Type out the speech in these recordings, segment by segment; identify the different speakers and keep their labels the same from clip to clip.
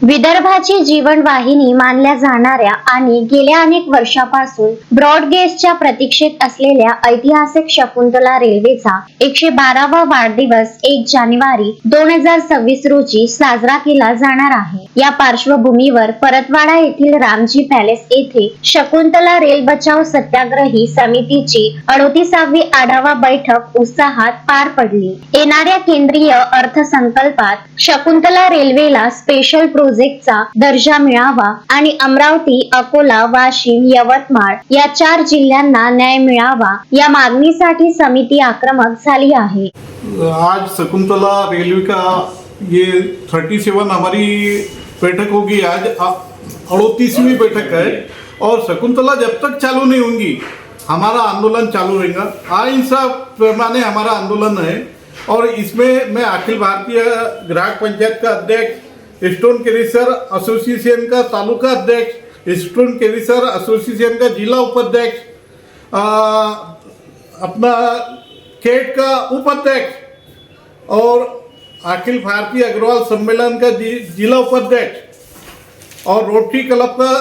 Speaker 1: विदर्भाची जीवनवाहिनी मानल्या जाणाऱ्या आणि गेल्या अनेक वर्षापासून ब्रॉडगेजच्या प्रतीक्षेत असलेल्या ऐतिहासिक शकुंतला रेल्वेचा 112वा वाढदिवस 1 जानेवारी 2026 रोजी साजरा केला जाणार आहे। या पार्श्वभूमीवर परतवाडा येथील रामजी पॅलेस येथे शकुंतला रेल बचाव सत्याग्रही समितीची 38वी आढावा बैठक उत्साहात पार पडली। येणाऱ्या केंद्रीय अर्थसंकल्पात शकुंतला रेल्वेला स्पेशल प्रोजेक्टचा दर्जा मिळावा आणि अमरावती, अकोला, वाशिम, यवतमाळ या 4 जिल्ह्यांना न्याय मिळावा या मागणीसाठी समिती आक्रमक झाली आहे।
Speaker 2: आज शकुंतला रेलवे का ये 37 हमारी बैठक होगी। आज 38वीं बैठक है और शकुंतला जब तक चालू नहीं होंगी हमारा आंदोलन चालू रहेगा। अहिंसा पैमाने हमारा आंदोलन है और इसमें मैं अखिल भारतीय ग्राहक पंचायत का अध्यक्ष, स्टोन कैरियर एसोसिएशन का तालुका अध्यक्ष, स्टोन कैरियर एसोसिएशन का जिला उपाध्यक्ष, अपना केट का उपाध्यक्ष और अखिल भारतीय अग्रवाल सम्मेलन का जिला उपाध्यक्ष और रोटरी क्लब का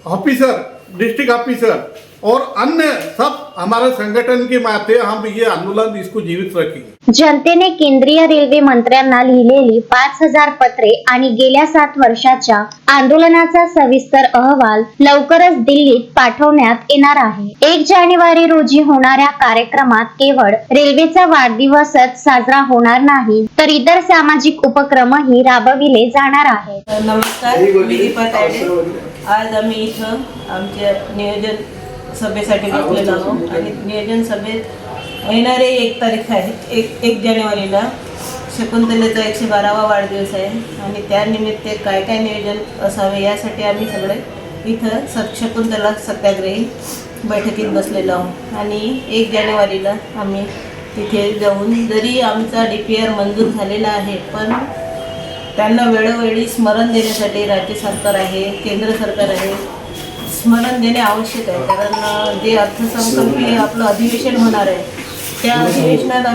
Speaker 2: ऑफिसर, डिस्ट्रिक्ट ऑफिसर और अन्य सब हमारे संगठन के माध्यम हम ये आंदोलन इसको जीवित रखेंगे।
Speaker 1: जनतेने केंद्रीय रेल्वे मंत्र्यांना लिहिलेली 5000 पत्रे आणि गेल्या 7 वर्षाच्या आंदोलनाचा सविस्तर अहवाल लवकरच दिल्लीत पाठवण्यात येणार आहे। 1 जानेवारी रोजी होणाऱ्या कार्यक्रमात केवळ रेल्वेचा वाढदिवसच साजरा होणार नाही तर इतर सामाजिक उपक्रमही राबविले जाणार आहेत।
Speaker 3: नमस्कार, मी दीपा तायडे। आज आम्ही इथं आमच्या नियोजन सभेसाठी बसलेलो आहोत आणि नियोजन सभेत येणारे 1 तारीख आहे 1 जानेवारीला शकुंतलेचा 112वा वाढदिवस आहे आणि त्यानिमित्त काय काय नियोजन असावे यासाठी आम्ही सगळे इथं शकुंतला सत्याग्रही बैठकीत बसलेलो आहोत आणि 1 जानेवारीला आम्ही तिथे जाऊन जरी आमचा DPR मंजूर झालेला आहे पण त्यांना वेळोवेळी स्मरण देण्यासाठी राज्य सरकार आहे, केंद्र सरकार आहे, स्मरण देणे आवश्यक आहे। कारण जे अर्थसंकल्पीय आपलं अधिवेशन होणार आहे त्या अधिवेशनात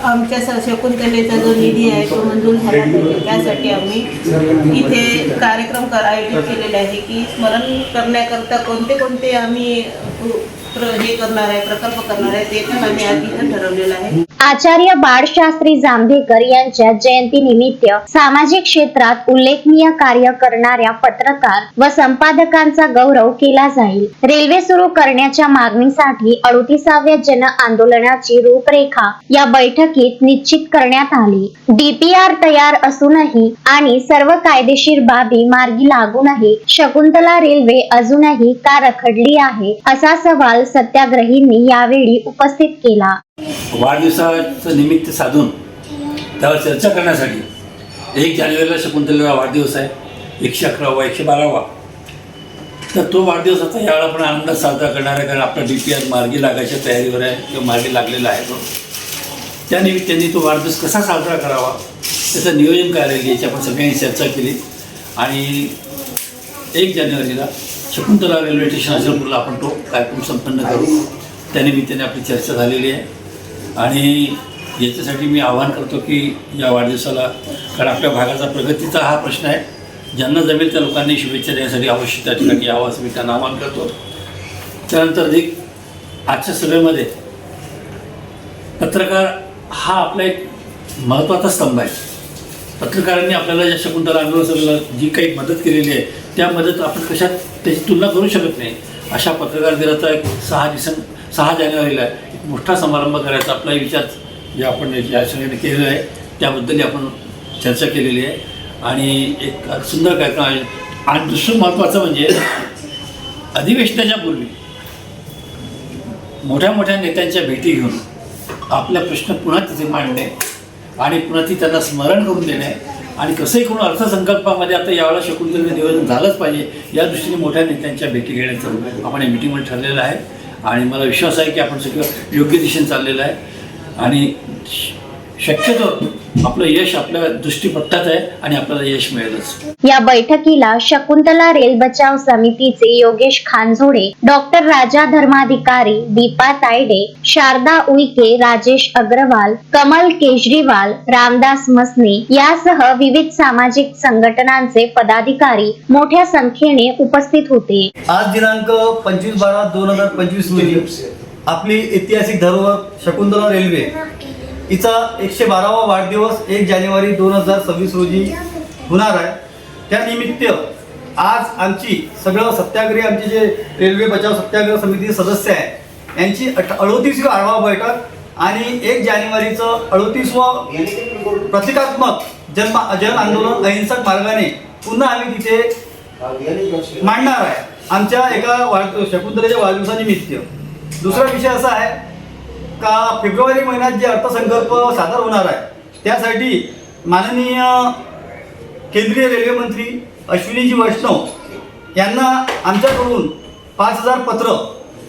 Speaker 3: आमच्या शकुंतलेचा जो निधी आहे तो मंजूर झाला पाहिजे। त्यासाठी आम्ही इथे कार्यक्रम आयोजित केलेले आहे की स्मरण करण्याकरता कोणते आम्ही हे करणार आहे, प्रकल्प करणार आहे ते पण आम्ही आज इथे ठरवलेलं आहे।
Speaker 1: आचार्य बाळशास्त्री जांभेकर यांच्या जयंतीनिमित्त सामाजिक क्षेत्रात उल्लेखनीय कार्य करणाऱ्या पत्रकार व संपादकांचा गौरव केला जाईल। रेल्वे सुरू करण्याच्या मागणीसाठी 38व्या जन आंदोलनाची रूपरेखा या बैठकीत निश्चित करण्यात आली। DPR तयार असूनही आणि सर्व कायदेशीर बाबी मार्गी लागूनही शकुंतला रेल्वे अजूनही का रखडली आहे असा सवाल सत्याग्रहींनी यावेळी उपस्थित केला।
Speaker 4: वाढदिवसाचं निमित्त साधून त्यावर चर्चा करण्यासाठी 1 जानेवारीला शकुंतलेला वाढदिवस आहे 111वा 112वा। तर तो वाढदिवस आता यावेळेला आपण आनंदात साजरा करणार आहे कारण आपला DPR मार्गी लागायच्या तयारीवर आहे किंवा मार्गी लागलेला आहे तो। त्यानिमित्ताने तो वाढदिवस कसा साजरा करावा त्याचं नियोजन काय राहील याची आपण सगळ्यांनी चर्चा केली आणि 1 जानेवारीला शकुंतला रेल्वे स्टेशन अचलपूरला आपण तो कार्यक्रम संपन्न करू त्यानिमित्ताने आपली चर्चा झालेली आहे आणि याच्यासाठी मी आवाहन करतो की या वाढदिवसाला कारण आपल्या भागाचा प्रगतीचा हा प्रश्न आहे, ज्यांना जमेल त्या लोकांनी शुभेच्छा देण्यासाठी अवश्य त्या ठिकाणी यावं असं मी त्यांना आवाहन करतो। त्यानंतर एक आजच्या सभेमध्ये पत्रकार हा आपला एक महत्त्वाचा स्तंभ आहे। पत्रकारांनी आपल्याला या शकुंतला आंदोलनाला जी काही मदत केलेली आहे त्या मदत आपण कशात त्याची तुलना करू शकत नाही। अशा पत्रकार दिनाचा एक 6 जानेवारीला एक मोठा समारंभ करायचा आपला विचार जे आपण या सगळ्यांनी केलेला आहे त्याबद्दल आपण चर्चा केलेली आहे आणि एक सुंदर कार्यक्रम आहे। आणि दुसरं महत्त्वाचं म्हणजे अधिवेशनाच्या पूर्वी मोठ्या नेत्यांच्या भेटी घेऊन आपला प्रश्न पुन्हा तिथे मांडणे आणि पुन्हा ती त्यांना स्मरण करून देणे आणि कसंही करून अर्थसंकल्पामध्ये आता यावेळेला शकुंतलेचं नियोजन झालंच पाहिजे या दृष्टीने मोठ्या नेत्यांच्या भेटी घेण्याचं आपण या मिटिंगमध्ये ठरलेलं आहे आणि मला विश्वास आहे की आपण सगळं योग्य दिशेने चाललेलं आहे आणि शक्यतो आपलं यश आपल्या दृष्टीपट्टात आहे आणि आपल्याला यश मिळेलच.
Speaker 1: या बैठकीला शकुंतला रेल बचाव समितीचे योगेश खानझोडे, डॉक्टर राजा धर्माधिकारी, दीपा तायडे, शारदा उईके, राजेश अग्रवाल, कमल केजरीवाल, रामदास मसने यासह विविध सामाजिक संघटनांचे पदाधिकारी मोठ्या संख्येने उपस्थित होते.
Speaker 5: आज दिनांक 25/12/2025 रोजी आपली ऐतिहासिक धरोहर शकुंतला रेल्वे हिचा 112वा वाढदिवस 1 जानेवारी 2026 रोजी होणार आहे. त्यानिमित्त आज आमची सगळं सत्याग्रही, आमचे जे रेल्वे बचाव सत्याग्रह समितीचे सदस्य आहे यांची 38वी आढावा बैठक आणि 1 जानेवारीचं 38वं प्रतिकात्मक जन आंदोलन अहिंसक मार्गाने पुन्हा आम्ही तिथे मांडणार आहे आमच्या एका शकुंतलेच्या वाढदिवसानिमित्त. दुसरा विषय असा आहे का फेब्रुवारी महिन्यात जे अर्थसंकल्प सादर होणार आहे त्यासाठी माननीय केंद्रीय रेल्वे मंत्री अश्विनीजी वैष्णव यांना आमच्याकडून 5000 पत्र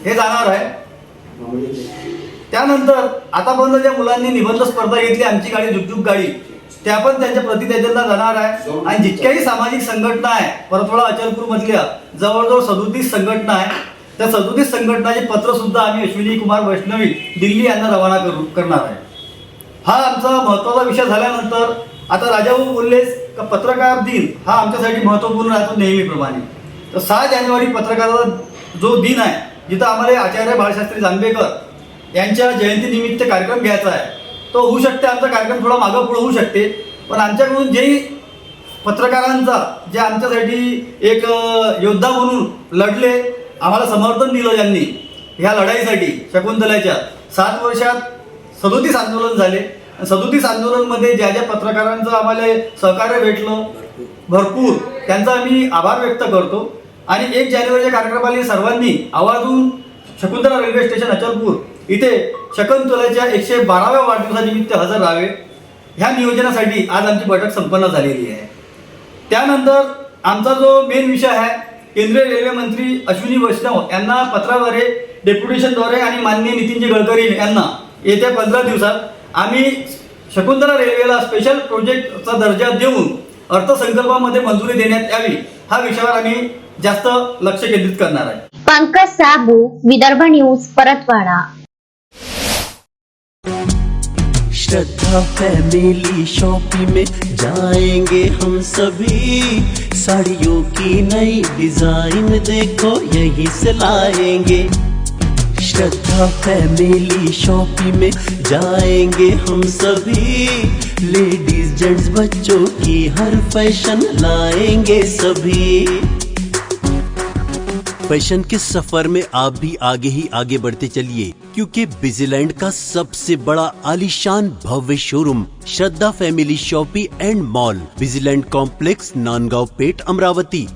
Speaker 5: हे जाणार आहे. त्यानंतर आतापर्यंत ज्या मुलांनी निबंध स्पर्धा घेतली आमची गाडी झुकझुक गाडी त्या पण त्यांच्या प्रति त्यांना जाणार आहे. आणि जितक्याही सामाजिक संघटना आहे परतवाडा अचलपूरमधल्या जवळजवळ 37 संघटना आहे त्या 37 संघटनाचे पत्र सुद्धा आम्ही अश्विनी कुमार वैष्णवी दिल्ली यांना रवाना करणार आहे. हा आमचा महत्त्वाचा विषय झाल्यानंतर आता राजाभाऊ बोललेच का पत्रकार दिन हा आमच्यासाठी महत्त्वपूर्ण राहतो नेहमीप्रमाणे. तर 6 जानेवारी पत्रकाराचा जो दिन आहे जिथं आम्हाला आचार्य बाळशास्त्री जांभेकर यांच्या जयंतीनिमित्त कार्यक्रम घ्यायचा आहे तो होऊ शकते. आमचा कार्यक्रम थोडा मागं पुढं होऊ शकते पण आमच्याकडून जेही पत्रकारांचा जे आमच्यासाठी एक योद्धा म्हणून लढले, आम्हाला समर्थन दिलं ज्यांनी ह्या लढाईसाठी शकुंतलाच्या 7 वर्षात 37 आंदोलन झाले. 37 आंदोलनमध्ये ज्या ज्या पत्रकारांचं आम्हाला सहकार्य भेटलं भरपूर त्यांचा आम्ही आभार व्यक्त करतो. आणि 1 जानेवारीच्या कार्यक्रमाला सर्वांनी आवर्जून शकुंतला रेल्वे स्टेशन अचलपूर इथे शकुंतलेच्या 112व्या वाढदिवसानिमित्त हजर राहावे ह्या नियोजनासाठी आज आमची बैठक संपन्न झालेली आहे. त्यानंतर आमचा जो मेन विषय आहे केंद्रीय रेल्वे मंत्री अश्विनी वैष्णव यांना पत्राद्वारे डेप्युटेशनद्वारे आणि माननीय नितीनजी गडकरी यांना येत्या 15 दिवसात आम्ही शकुंतला रेल्वेला स्पेशल प्रोजेक्टचा दर्जा देऊन अर्थसंकल्पामध्ये मंजुरी देण्यात यावी हा विषयावर आम्ही जास्त लक्ष केंद्रित करणार आहे.
Speaker 1: पंकज साबू, विदर्भ न्यूज, परतवाडा.
Speaker 6: श्रद्धा फैमिली शॉपिंग में जाएंगे हम सभी, साड़ियों की नई डिजाइन देखो यहीं से लाएंगे. श्रद्धा फैमिली शॉपिंग में जाएंगे हम सभी, लेडीज जेंट्स बच्चों की हर फैशन लाएंगे सभी. फैशन के सफर में आप भी आगे ही आगे बढ़ते चलिए क्योंकि बिजीलैंड का सबसे बड़ा आलीशान भव्य showroom Shraddha family shopping and mall, Busyland complex, Nandgaon Peth, Amravati.